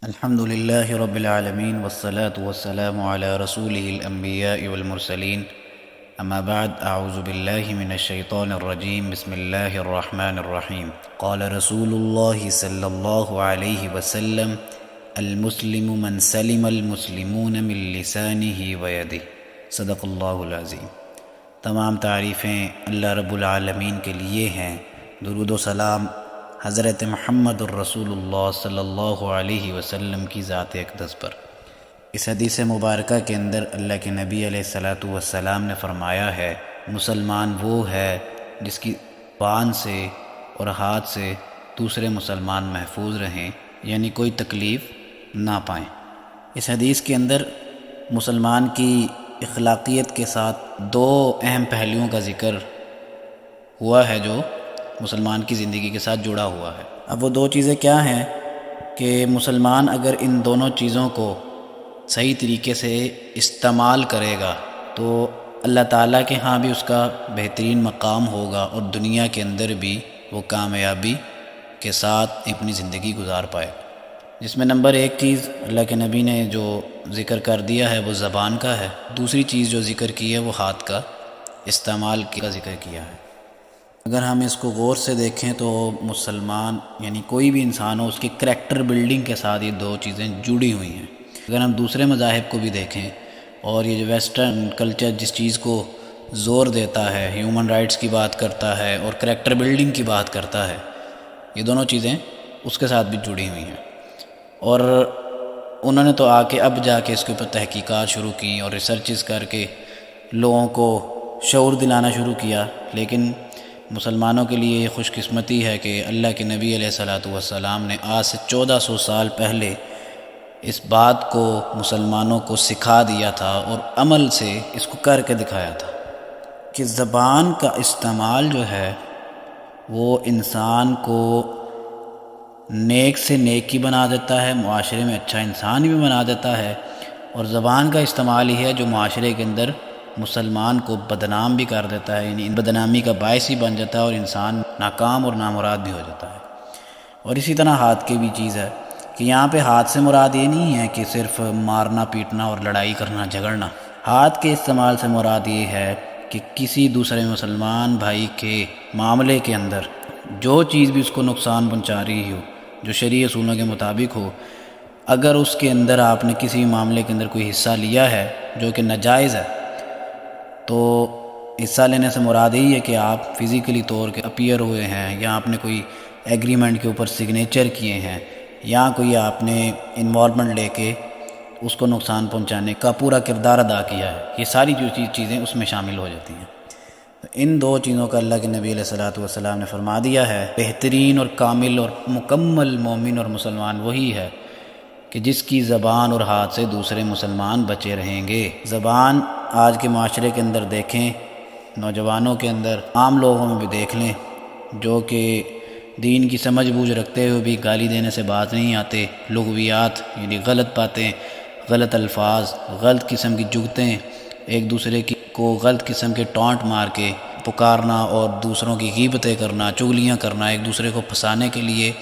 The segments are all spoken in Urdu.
الحمد لله رب العالمين والصلاة والسلام على رسوله الأنبياء والمرسلين أما بعد أعوذ بالله من الشيطان الرجيم بسم الله الرحمن الرحيم قال رسول الله صلى الله عليه وسلم المسلم من سلم المسلمون من لسانه ويده صدق اللہ العظیم۔ تمام تعریفیں اللہ رب العالمین کے لیے ہیں۔ درود و سلام حضرت محمد الرسول اللہ صلی اللہ علیہ وسلم کی ذات اقدس پر۔ اس حدیث مبارکہ کے اندر اللہ کے نبی علیہ الصلاۃ والسلام نے فرمایا ہے، مسلمان وہ ہے جس کی زبان سے اور ہاتھ سے دوسرے مسلمان محفوظ رہیں، یعنی کوئی تکلیف نہ پائیں۔ اس حدیث کے اندر مسلمان کی اخلاقیت کے ساتھ دو اہم پہلوؤں کا ذکر ہوا ہے جو مسلمان کی زندگی کے ساتھ جڑا ہوا ہے۔ اب وہ دو چیزیں کیا ہیں کہ مسلمان اگر ان دونوں چیزوں کو صحیح طریقے سے استعمال کرے گا تو اللہ تعالیٰ کے ہاں بھی اس کا بہترین مقام ہوگا اور دنیا کے اندر بھی وہ کامیابی کے ساتھ اپنی زندگی گزار پائے، جس میں نمبر ایک چیز اللہ کے نبی نے جو ذکر کر دیا ہے وہ زبان کا ہے، دوسری چیز جو ذکر کی ہے وہ ہاتھ کا استعمال کا ذکر کیا ہے۔ اگر ہم اس کو غور سے دیکھیں تو مسلمان یعنی کوئی بھی انسان ہو، اس کی کریکٹر بلڈنگ کے ساتھ یہ دو چیزیں جڑی ہوئی ہیں۔ اگر ہم دوسرے مذاہب کو بھی دیکھیں اور یہ جو ویسٹرن کلچر جس چیز کو زور دیتا ہے، ہیومن رائٹس کی بات کرتا ہے اور کریکٹر بلڈنگ کی بات کرتا ہے، یہ دونوں چیزیں اس کے ساتھ بھی جڑی ہوئی ہیں۔ اور انہوں نے تو اب جا کے اس کے اوپر تحقیقات شروع کی اور ریسرچز کر کے لوگوں کو شعور دلانا شروع کیا، لیکن مسلمانوں کے لیے یہ خوش قسمتی ہے کہ اللہ کے نبی علیہ الصلاۃ والسلام نے آج سے 1400 سال پہلے اس بات کو مسلمانوں کو سکھا دیا تھا اور عمل سے اس کو کر کے دکھایا تھا کہ زبان کا استعمال جو ہے وہ انسان کو نیک سے نیکی بنا دیتا ہے، معاشرے میں اچھا انسان بھی بنا دیتا ہے، اور زبان کا استعمال ہی ہے جو معاشرے کے اندر مسلمان کو بدنام بھی کر دیتا ہے، یعنی بدنامی کا باعث ہی بن جاتا ہے اور انسان ناکام اور نامراد بھی ہو جاتا ہے۔ اور اسی طرح ہاتھ کی بھی چیز ہے کہ یہاں پہ ہاتھ سے مراد یہ نہیں ہے کہ صرف مارنا پیٹنا اور لڑائی کرنا جھگڑنا، ہاتھ کے استعمال سے مراد یہ ہے کہ کسی دوسرے مسلمان بھائی کے معاملے کے اندر جو چیز بھی اس کو نقصان پہنچا رہی ہو، جو شرعی اصولوں کے مطابق ہو، اگر اس کے اندر آپ نے کسی بھی معاملے کے اندر کوئی حصہ لیا ہے جو کہ ناجائز ہے، تو حصہ لینے سے مراد یہی ہے کہ آپ فزیکلی طور کے اپیئر ہوئے ہیں، یا آپ نے کوئی ایگریمنٹ کے اوپر سگنیچر کیے ہیں، یا کوئی آپ نے انوالومنٹ لے کے اس کو نقصان پہنچانے کا پورا کردار ادا کیا ہے، یہ ساری جو چیزیں اس میں شامل ہو جاتی ہیں۔ ان دو چیزوں کا اللہ کے نبی علیہ الصلاۃ والسلام نے فرما دیا ہے۔ بہترین اور کامل اور مکمل مومن اور مسلمان وہی ہے کہ جس کی زبان اور ہاتھ سے دوسرے مسلمان بچے رہیں گے۔ زبان آج کے معاشرے کے اندر دیکھیں، نوجوانوں کے اندر، عام لوگوں میں بھی دیکھ لیں، جو کہ دین کی سمجھ بوجھ رکھتے ہوئے بھی گالی دینے سے بات نہیں آتے، لغویات یعنی غلط باتیں، غلط الفاظ، غلط قسم کی جگتیں، ایک دوسرے کو غلط قسم کے ٹونٹ مار کے پکارنا اور دوسروں کی غیبتیں کرنا، چغلیاں کرنا، ایک دوسرے کو پھنسانے کے لیے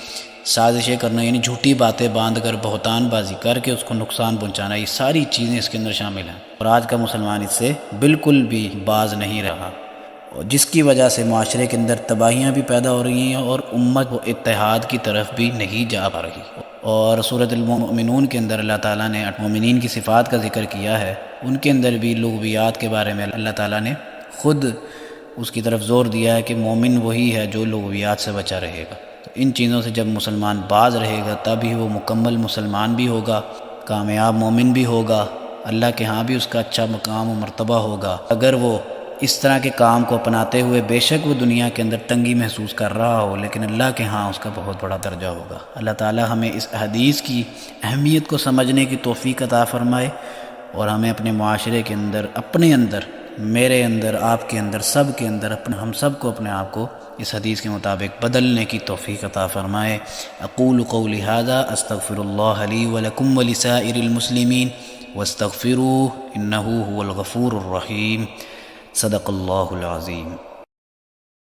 سازشیں کرنا، یعنی جھوٹی باتیں باندھ کر بہتان بازی کر کے اس کو نقصان پہنچانا، یہ ساری چیزیں اس کے اندر شامل ہیں، اور آج کا مسلمان اس سے بالکل بھی باز نہیں رہا، جس کی وجہ سے معاشرے کے اندر تباہیاں بھی پیدا ہو رہی ہیں اور امت و اتحاد کی طرف بھی نہیں جا پا رہی۔ اور سورۃ المؤمنون کے اندر اللہ تعالیٰ نے مومنین کی صفات کا ذکر کیا ہے، ان کے اندر بھی لغویات کے بارے میں اللہ تعالیٰ نے خود اس کی طرف زور دیا ہے کہ مومن وہی ہے جو لغویات سے بچا رہے گا۔ تو ان چیزوں سے جب مسلمان باز رہے گا تبھی وہ مکمل مسلمان بھی ہوگا، کامیاب مومن بھی ہوگا، اللہ کے ہاں بھی اس کا اچھا مقام و مرتبہ ہوگا۔ اگر وہ اس طرح کے کام کو اپناتے ہوئے بے شک وہ دنیا کے اندر تنگی محسوس کر رہا ہو، لیکن اللہ کے ہاں اس کا بہت بڑا درجہ ہوگا۔ اللہ تعالی ہمیں اس حدیث کی اہمیت کو سمجھنے کی توفیق عطا فرمائے، اور ہمیں اپنے معاشرے کے اندر، اپنے اندر، میرے اندر، آپ کے اندر، سب کے اندر، ہم سب کو اپنے آپ کو اس حدیث کے مطابق بدلنے کی توفیق عطا فرمائے۔ اقول قولی ھذا استغفر اللہ لی ولکم ولسائر المسلمین واستغفروہ انہ هو الغفور الرحیم۔ صدق اللہ العظیم۔